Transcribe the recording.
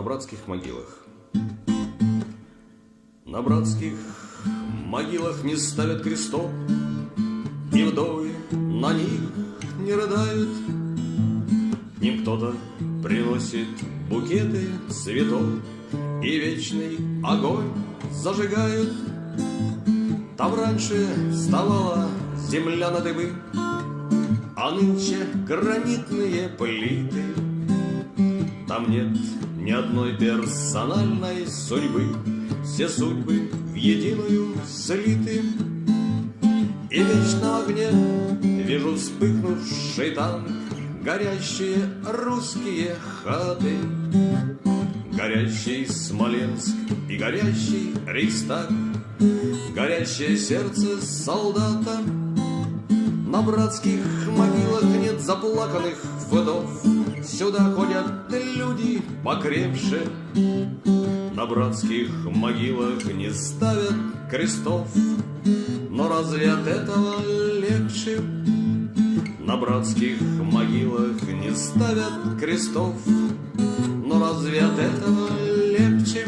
на братских могилах. На братских могилах не ставят крестов, и вдовы на них не рыдают. К ним кто-то приносит букеты цветов и вечный огонь зажигают. Там раньше вставала земля на дыбы, а нынче гранитные плиты. Там нет ни одной персональной судьбы, все судьбы в единую слиты. И вечно в огне вижу вспыхнувший танк, горящие русские хаты, горящий Смоленск и горящий Рейхстаг, горящее сердце солдата. На братских могилах нет заплаканных вдов, сюда ходят люди покрепше. На братских могилах не ставят крестов, но разве от этого легче? На братских могилах не ставят крестов, но разве от этого легче?